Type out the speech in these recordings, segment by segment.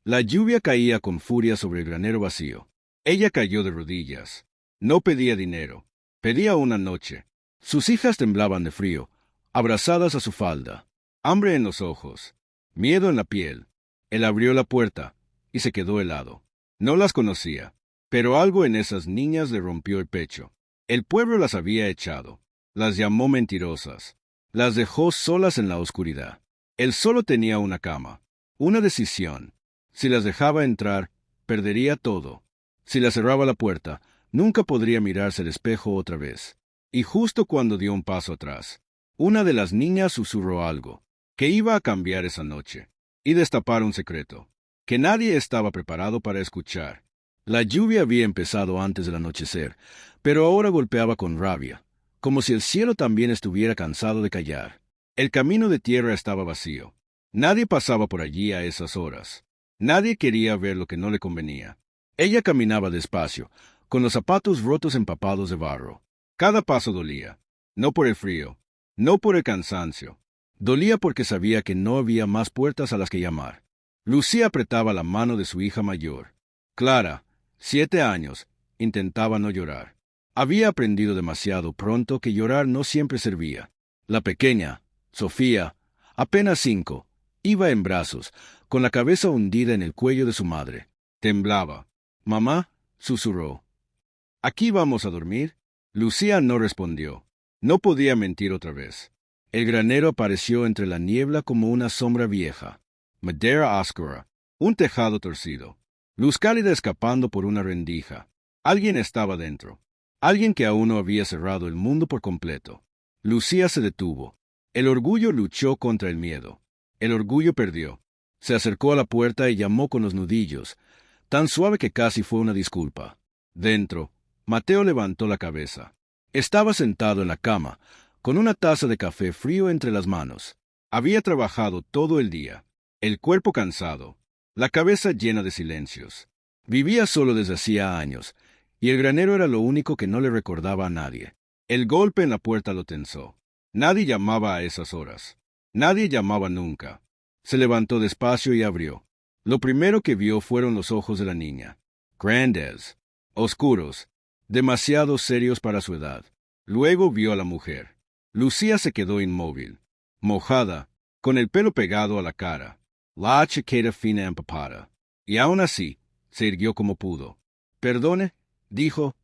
La lluvia caía con furia sobre el granero vacío. Ella cayó de rodillas. No pedía dinero. Pedía una noche. Sus hijas temblaban de frío, abrazadas a su falda. Hambre en los ojos. Miedo en la piel. Él abrió la puerta y se quedó helado. No las conocía, pero algo en esas niñas le rompió el pecho. El pueblo las había echado. Las llamó mentirosas. Las dejó solas en la oscuridad. Él solo tenía una cama. Una decisión. Si las dejaba entrar, perdería todo. Si las cerraba la puerta, nunca podría mirarse al espejo otra vez. Y justo cuando dio un paso atrás, una de las niñas susurró algo, que iba a cambiar esa noche, y destapar un secreto, que nadie estaba preparado para escuchar. La lluvia había empezado antes del anochecer, pero ahora golpeaba con rabia, como si el cielo también estuviera cansado de callar. El camino de tierra estaba vacío. Nadie pasaba por allí a esas horas. Nadie quería ver lo que no le convenía. Ella caminaba despacio, con los zapatos rotos empapados de barro. Cada paso dolía, no por el frío, no por el cansancio. Dolía porque sabía que no había más puertas a las que llamar. Lucía apretaba la mano de su hija mayor. Clara, 7 años, intentaba no llorar. Había aprendido demasiado pronto que llorar no siempre servía. La pequeña, Sofía, apenas 5, iba en brazos, con la cabeza hundida en el cuello de su madre. Temblaba. «Mamá», susurró. «¿Aquí vamos a dormir?» Lucía no respondió. No podía mentir otra vez. El granero apareció entre la niebla como una sombra vieja. Madera oscura. Un tejado torcido. Luz cálida escapando por una rendija. Alguien estaba dentro. Alguien que aún no había cerrado el mundo por completo. Lucía se detuvo. El orgullo luchó contra el miedo. El orgullo perdió. Se acercó a la puerta y llamó con los nudillos, tan suave que casi fue una disculpa. Dentro, Mateo levantó la cabeza. Estaba sentado en la cama, con una taza de café frío entre las manos. Había trabajado todo el día, el cuerpo cansado, la cabeza llena de silencios. Vivía solo desde hacía años, y el granero era lo único que no le recordaba a nadie. El golpe en la puerta lo tensó. Nadie llamaba a esas horas. Nadie llamaba nunca. Se levantó despacio y abrió. Lo primero que vio fueron los ojos de la niña. Grandes, oscuros, demasiado serios para su edad. Luego vio a la mujer. Lucía se quedó inmóvil, mojada, con el pelo pegado a la cara, la chaqueta fina empapada. Y aún así, se irguió como pudo. «Perdone», dijo.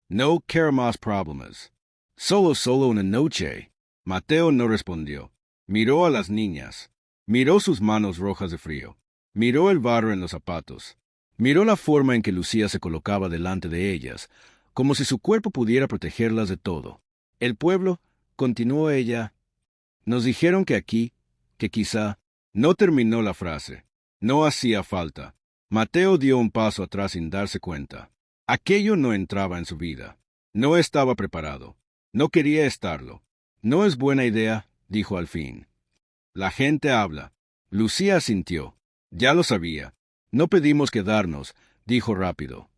«No quiero más problemas. Solo una noche». Mateo no respondió. Miró a las niñas. Miró sus manos rojas de frío. Miró el barro en los zapatos. Miró la forma en que Lucía se colocaba delante de ellas, como si su cuerpo pudiera protegerlas de todo. «El pueblo», continuó ella, «nos dijeron que aquí, que quizá...» No terminó la frase. No hacía falta. Mateo dio un paso atrás sin darse cuenta. Aquello no entraba en su vida. No estaba preparado. No quería estarlo. «No es buena idea», dijo al fin. «La gente habla». Lucía asintió. «Ya lo sabía. No pedimos quedarnos», dijo rápido.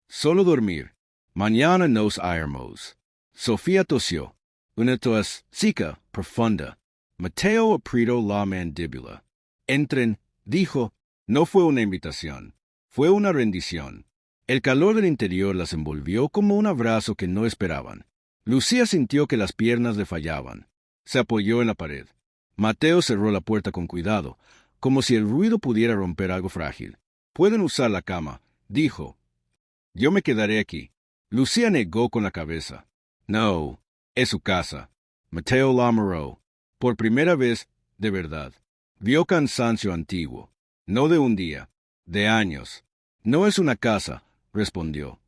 «Solo dormir. Mañana nos iremos». Sofía tosió. Una tos seca, profunda. Mateo apretó la mandíbula. «Entren», dijo. No fue una invitación. Fue una rendición. El calor del interior las envolvió como un abrazo que no esperaban. Lucía sintió que las piernas le fallaban. Se apoyó en la pared. Mateo cerró la puerta con cuidado, como si el ruido pudiera romper algo frágil. «Pueden usar la cama», dijo. «Yo me quedaré aquí». Lucía negó con la cabeza. «No, es su casa». Mateo la miró. Por primera vez, de verdad. Vio cansancio antiguo. No de un día, de años. «No es una casa», respondió.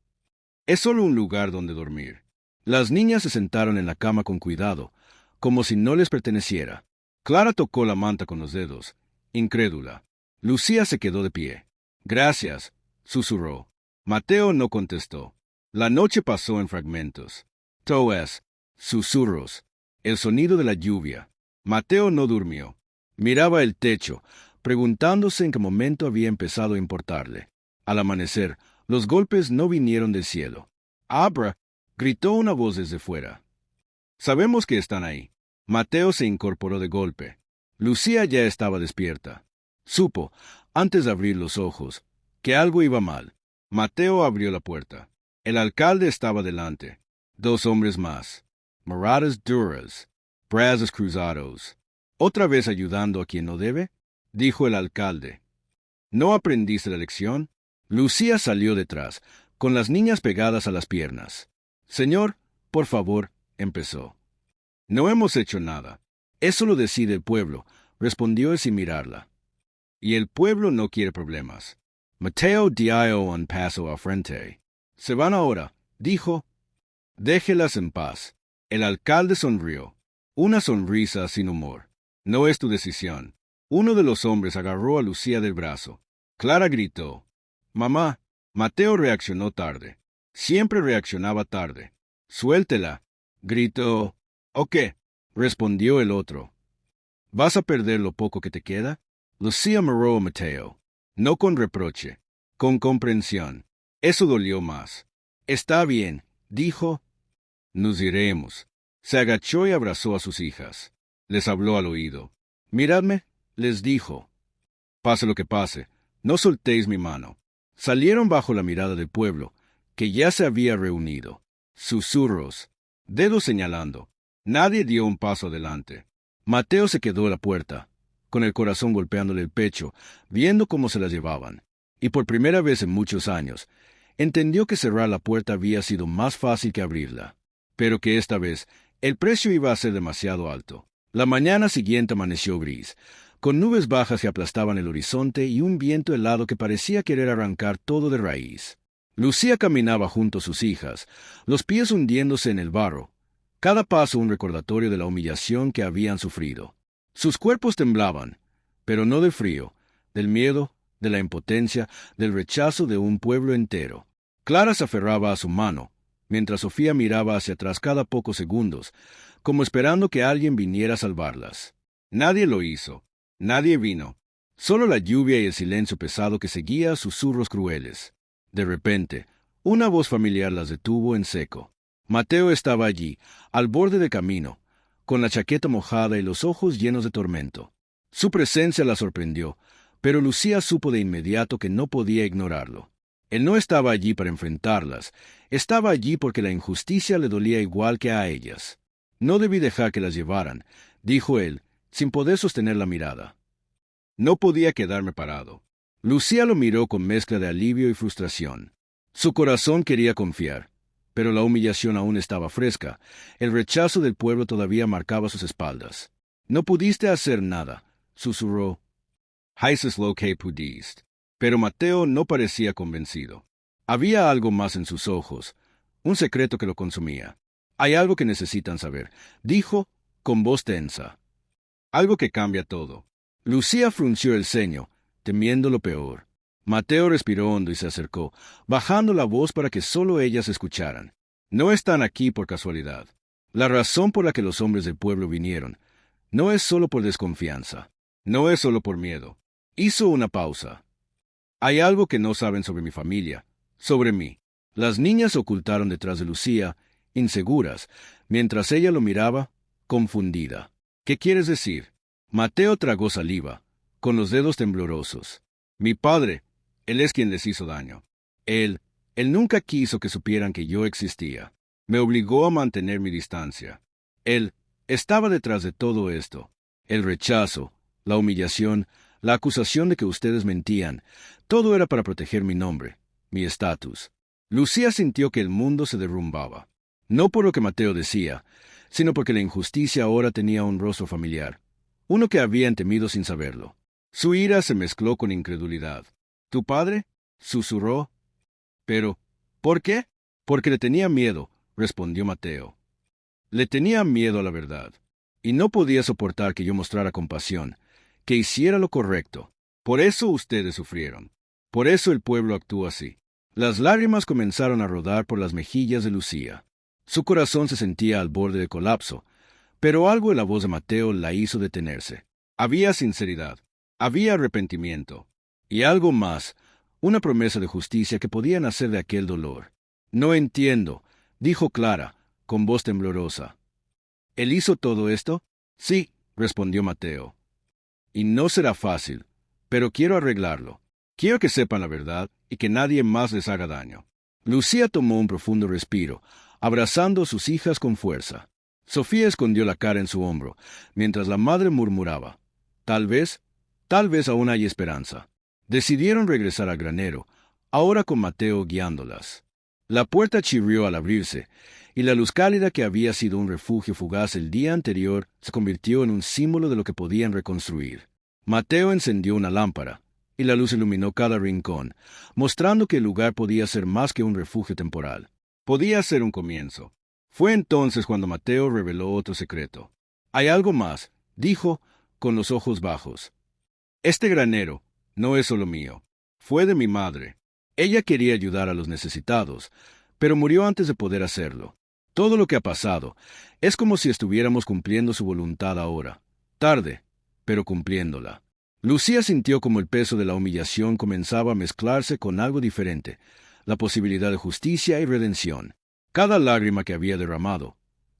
«Es solo un lugar donde dormir». Las niñas se sentaron en la cama con cuidado, como si no les perteneciera. Clara tocó la manta con los dedos, incrédula. Lucía se quedó de pie. «Gracias», susurró. Mateo no contestó. La noche pasó en fragmentos. Toes, susurros, el sonido de la lluvia. Mateo no durmió. Miraba el techo, preguntándose en qué momento había empezado a importarle. Al amanecer, los golpes no vinieron del cielo. «Abra», gritó una voz desde fuera. «Sabemos que están ahí». Mateo se incorporó de golpe. Lucía ya estaba despierta. Supo, antes de abrir los ojos, que algo iba mal. Mateo abrió la puerta. El alcalde estaba delante. 2 hombres más. Miradas duras, brazos cruzados. ¿Otra vez ayudando a quien no debe? Dijo el alcalde. ¿No aprendiste la lección? Lucía salió detrás, con las niñas pegadas a las piernas. Señor, por favor, empezó. No hemos hecho nada. Eso lo decide el pueblo, respondió sin mirarla. Y el pueblo no quiere problemas. Mateo dio un paso al frente. Se van ahora, dijo. Déjelas en paz. El alcalde sonrió. Una sonrisa sin humor. No es tu decisión. Uno de los hombres agarró a Lucía del brazo. Clara gritó. Mamá. Mateo reaccionó tarde. Siempre reaccionaba tarde. Suéltela. Gritó. ¿O qué? Respondió el otro. ¿Vas a perder lo poco que te queda? Lucía miró a Mateo. No con reproche, con comprensión. Eso dolió más. Está bien, dijo. Nos iremos. Se agachó y abrazó a sus hijas. Les habló al oído. Miradme, les dijo. Pase lo que pase, no soltéis mi mano. Salieron bajo la mirada del pueblo, que ya se había reunido. Susurros, dedos señalando. Nadie dio un paso adelante. Mateo se quedó a la puerta, con el corazón golpeándole el pecho, viendo cómo se las llevaban. Y por primera vez en muchos años, entendió que cerrar la puerta había sido más fácil que abrirla, pero que esta vez el precio iba a ser demasiado alto. La mañana siguiente amaneció gris, con nubes bajas que aplastaban el horizonte y un viento helado que parecía querer arrancar todo de raíz. Lucía caminaba junto a sus hijas, los pies hundiéndose en el barro, cada paso un recordatorio de la humillación que habían sufrido. Sus cuerpos temblaban, pero no del frío, del miedo, de la impotencia, del rechazo de un pueblo entero. Clara se aferraba a su mano, mientras Sofía miraba hacia atrás cada pocos segundos, como esperando que alguien viniera a salvarlas. Nadie lo hizo. Nadie vino. Solo la lluvia y el silencio pesado que seguía a susurros crueles. De repente, una voz familiar las detuvo en seco. Mateo estaba allí, al borde del camino, con la chaqueta mojada y los ojos llenos de tormento. Su presencia la sorprendió, pero Lucía supo de inmediato que no podía ignorarlo. Él no estaba allí para enfrentarlas, estaba allí porque la injusticia le dolía igual que a ellas. No debí dejar que las llevaran, dijo él, sin poder sostener la mirada. No podía quedarme parado. Lucía lo miró con mezcla de alivio y frustración. Su corazón quería confiar, pero la humillación aún estaba fresca, el rechazo del pueblo todavía marcaba sus espaldas. No pudiste hacer nada, susurró. Haces lo que pudiste. Pero Mateo no parecía convencido. Había algo más en sus ojos, un secreto que lo consumía. Hay algo que necesitan saber, dijo con voz tensa. Algo que cambia todo. Lucía frunció el ceño, temiendo lo peor. Mateo respiró hondo y se acercó, bajando la voz para que solo ellas escucharan. No están aquí por casualidad. La razón por la que los hombres del pueblo vinieron no es solo por desconfianza, no es solo por miedo. Hizo una pausa. Hay algo que no saben sobre mi familia, sobre mí. Las niñas se ocultaron detrás de Lucía, inseguras, mientras ella lo miraba, confundida. ¿Qué quieres decir? Mateo tragó saliva, con los dedos temblorosos. Mi padre, él es quien les hizo daño. Él nunca quiso que supieran que yo existía. Me obligó a mantener mi distancia. Él estaba detrás de todo esto. El rechazo, la humillación, la acusación de que ustedes mentían, todo era para proteger mi nombre, mi estatus. Lucía sintió que el mundo se derrumbaba. No por lo que Mateo decía, sino porque la injusticia ahora tenía un rostro familiar, uno que habían temido sin saberlo. Su ira se mezcló con incredulidad. ¿Tu padre? Susurró. Pero, ¿por qué? Porque le tenía miedo, respondió Mateo. Le tenía miedo a la verdad, y no podía soportar que yo mostrara compasión, que hiciera lo correcto. Por eso ustedes sufrieron. Por eso el pueblo actuó así. Las lágrimas comenzaron a rodar por las mejillas de Lucía. Su corazón se sentía al borde del colapso, pero algo en la voz de Mateo la hizo detenerse. Había sinceridad, había arrepentimiento, y algo más, una promesa de justicia que podía nacer de aquel dolor. No entiendo, dijo Clara, con voz temblorosa. ¿Él hizo todo esto? Sí, respondió Mateo. Y no será fácil. pero quiero arreglarlo. Quiero que sepan la verdad y que nadie más les haga daño. Lucía tomó un profundo respiro, abrazando a sus hijas con fuerza. Sofía escondió la cara en su hombro, mientras la madre murmuraba: tal vez aún hay esperanza. Decidieron regresar al granero, ahora con Mateo guiándolas. La puerta chirrió al abrirse, y la luz cálida que había sido un refugio fugaz el día anterior se convirtió en un símbolo de lo que podían reconstruir. Mateo encendió una lámpara, y la luz iluminó cada rincón, mostrando que el lugar podía ser más que un refugio temporal. Podía ser un comienzo. Fue entonces cuando Mateo reveló otro secreto. «Hay algo más», dijo, con los ojos bajos. «Este granero no es solo mío. Fue de mi madre. Ella quería ayudar a los necesitados, pero murió antes de poder hacerlo. Todo lo que ha pasado es como si estuviéramos cumpliendo su voluntad ahora. Tarde, pero cumpliéndola». Lucía sintió como el peso de la humillación comenzaba a mezclarse con algo diferente, la posibilidad de justicia y redención. Cada lágrima que había derramado,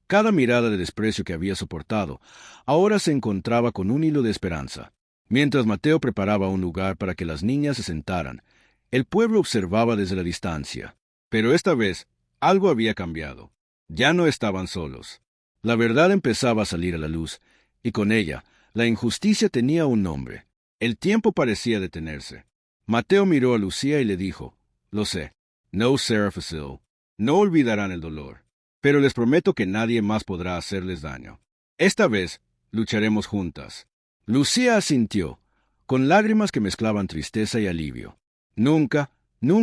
cada mirada de desprecio que había soportado, ahora se encontraba con un hilo de esperanza. Mientras Mateo preparaba un lugar para que las niñas se sentaran, el pueblo observaba desde la distancia. Pero esta vez, algo había cambiado. Ya no estaban solos. La verdad empezaba a salir a la luz, y con ella, la injusticia tenía un nombre. El tiempo parecía detenerse. Mateo miró a Lucía y le dijo: «Lo sé. No, Sarah Facile. No olvidarán el dolor. Pero les prometo que nadie más podrá hacerles daño. Esta vez, lucharemos juntas». Lucía asintió, con lágrimas que mezclaban tristeza y alivio. Nunca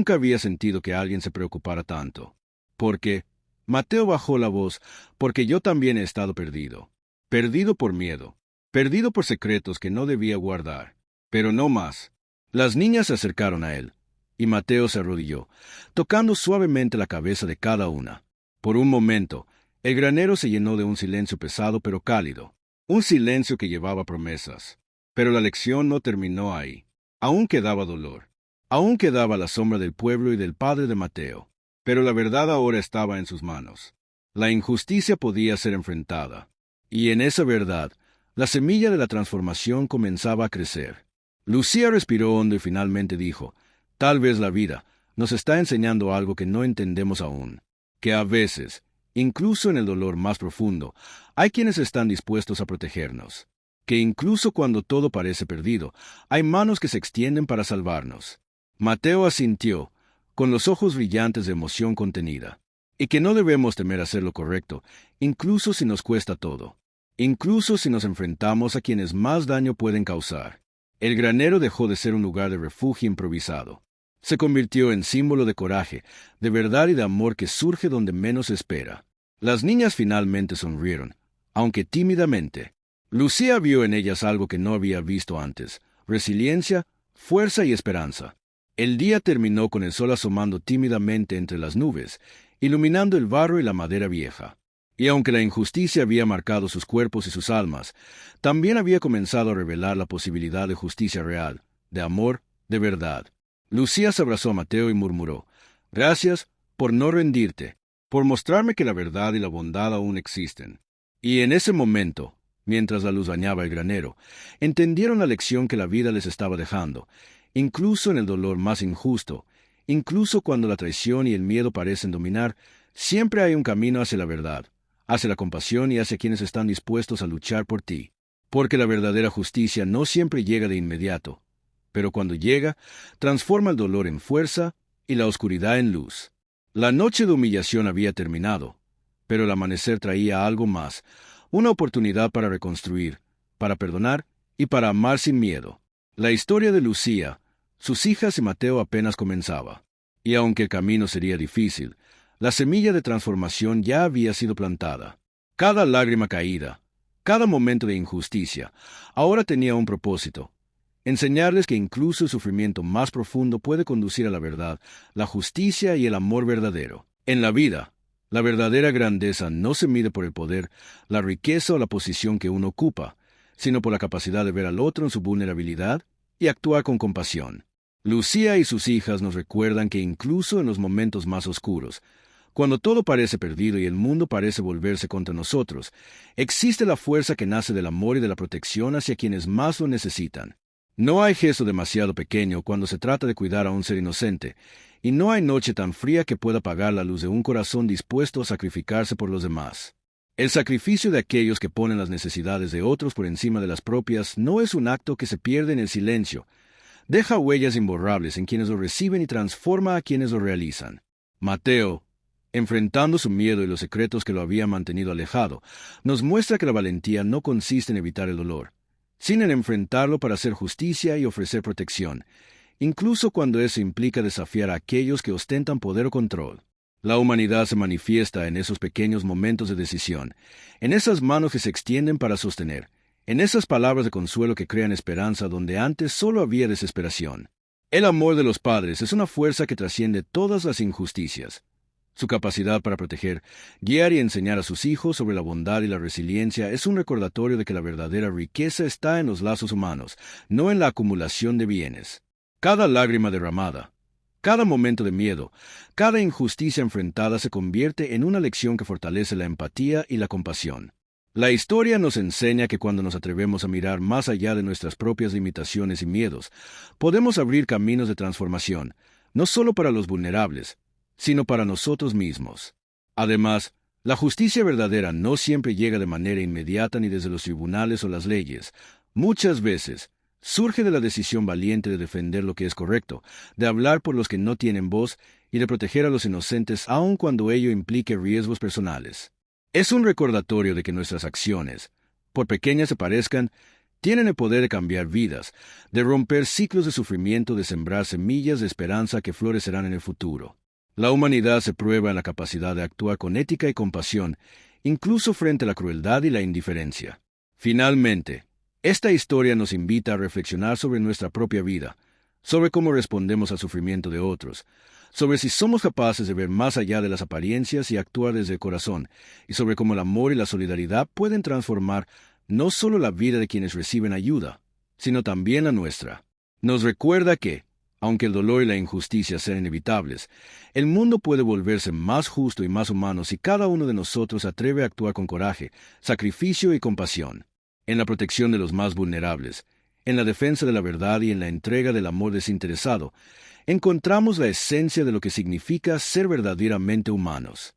había sentido que alguien se preocupara tanto. Porque, Mateo bajó la voz, porque yo también he estado perdido. Perdido por miedo. Perdido por secretos que no debía guardar. Pero no más. Las niñas se acercaron a él, y Mateo se arrodilló, tocando suavemente la cabeza de cada una. Por un momento, el granero se llenó de un silencio pesado pero cálido. Un silencio que llevaba promesas. Pero la lección no terminó ahí. Aún quedaba dolor. Aún quedaba la sombra del pueblo y del padre de Mateo. Pero la verdad ahora estaba en sus manos. La injusticia podía ser enfrentada. Y en esa verdad, la semilla de la transformación comenzaba a crecer. Lucía respiró hondo y finalmente dijo: «Tal vez la vida nos está enseñando algo que no entendemos aún. Que a veces, incluso en el dolor más profundo, hay quienes están dispuestos a protegernos. Que incluso cuando todo parece perdido, hay manos que se extienden para salvarnos». Mateo asintió, con los ojos brillantes de emoción contenida. Y que no debemos temer hacer lo correcto, incluso si nos cuesta todo. Incluso si nos enfrentamos a quienes más daño pueden causar. El granero dejó de ser un lugar de refugio improvisado. Se convirtió en símbolo de coraje, de verdad y de amor que surge donde menos se espera. Las niñas finalmente sonrieron, aunque tímidamente. Lucía vio en ellas algo que no había visto antes: resiliencia, fuerza y esperanza. El día terminó con el sol asomando tímidamente entre las nubes, iluminando el barro y la madera vieja. Y aunque la injusticia había marcado sus cuerpos y sus almas, también había comenzado a revelar la posibilidad de justicia real, de amor, de verdad. Lucía se abrazó a Mateo y murmuró: «Gracias por no rendirte, por mostrarme que la verdad y la bondad aún existen». Y en ese momento, mientras la luz bañaba el granero, entendieron la lección que la vida les estaba dejando. Incluso en el dolor más injusto, incluso cuando la traición y el miedo parecen dominar, siempre hay un camino hacia la verdad, hacia la compasión y hacia quienes están dispuestos a luchar por ti. Porque la verdadera justicia no siempre llega de inmediato, pero cuando llega, transforma el dolor en fuerza y la oscuridad en luz. La noche de humillación había terminado, pero el amanecer traía algo más, una oportunidad para reconstruir, para perdonar y para amar sin miedo. La historia de Lucía, sus hijas y Mateo apenas comenzaba. Y aunque el camino sería difícil, la semilla de transformación ya había sido plantada. Cada lágrima caída, cada momento de injusticia, ahora tenía un propósito: enseñarles que incluso el sufrimiento más profundo puede conducir a la verdad, la justicia y el amor verdadero. En la vida, la verdadera grandeza no se mide por el poder, la riqueza o la posición que uno ocupa, sino por la capacidad de ver al otro en su vulnerabilidad y actuar con compasión. Lucía y sus hijas nos recuerdan que incluso en los momentos más oscuros, cuando todo parece perdido y el mundo parece volverse contra nosotros, existe la fuerza que nace del amor y de la protección hacia quienes más lo necesitan. No hay gesto demasiado pequeño cuando se trata de cuidar a un ser inocente, y no hay noche tan fría que pueda apagar la luz de un corazón dispuesto a sacrificarse por los demás. El sacrificio de aquellos que ponen las necesidades de otros por encima de las propias no es un acto que se pierde en el silencio. Deja huellas imborrables en quienes lo reciben y transforma a quienes lo realizan. Mateo, enfrentando su miedo y los secretos que lo habían mantenido alejado, nos muestra que la valentía no consiste en evitar el dolor, sino en enfrentarlo para hacer justicia y ofrecer protección, incluso cuando eso implica desafiar a aquellos que ostentan poder o control. La humanidad se manifiesta en esos pequeños momentos de decisión, en esas manos que se extienden para sostener, en esas palabras de consuelo que crean esperanza donde antes solo había desesperación. El amor de los padres es una fuerza que trasciende todas las injusticias. Su capacidad para proteger, guiar y enseñar a sus hijos sobre la bondad y la resiliencia es un recordatorio de que la verdadera riqueza está en los lazos humanos, no en la acumulación de bienes. Cada lágrima derramada, cada momento de miedo, cada injusticia enfrentada se convierte en una lección que fortalece la empatía y la compasión. La historia nos enseña que cuando nos atrevemos a mirar más allá de nuestras propias limitaciones y miedos, podemos abrir caminos de transformación, no solo para los vulnerables, sino para nosotros mismos. Además, la justicia verdadera no siempre llega de manera inmediata ni desde los tribunales o las leyes. Muchas veces, surge de la decisión valiente de defender lo que es correcto, de hablar por los que no tienen voz y de proteger a los inocentes aun cuando ello implique riesgos personales. Es un recordatorio de que nuestras acciones, por pequeñas que parezcan, tienen el poder de cambiar vidas, de romper ciclos de sufrimiento, de sembrar semillas de esperanza que florecerán en el futuro. La humanidad se prueba en la capacidad de actuar con ética y compasión, incluso frente a la crueldad y la indiferencia. Finalmente, esta historia nos invita a reflexionar sobre nuestra propia vida, sobre cómo respondemos al sufrimiento de otros, sobre si somos capaces de ver más allá de las apariencias y actuar desde el corazón, y sobre cómo el amor y la solidaridad pueden transformar no solo la vida de quienes reciben ayuda, sino también la nuestra. Nos recuerda que, aunque el dolor y la injusticia sean inevitables, el mundo puede volverse más justo y más humano si cada uno de nosotros se atreve a actuar con coraje, sacrificio y compasión, en la protección de los más vulnerables, en la defensa de la verdad y en la entrega del amor desinteresado. Encontramos la esencia de lo que significa ser verdaderamente humanos.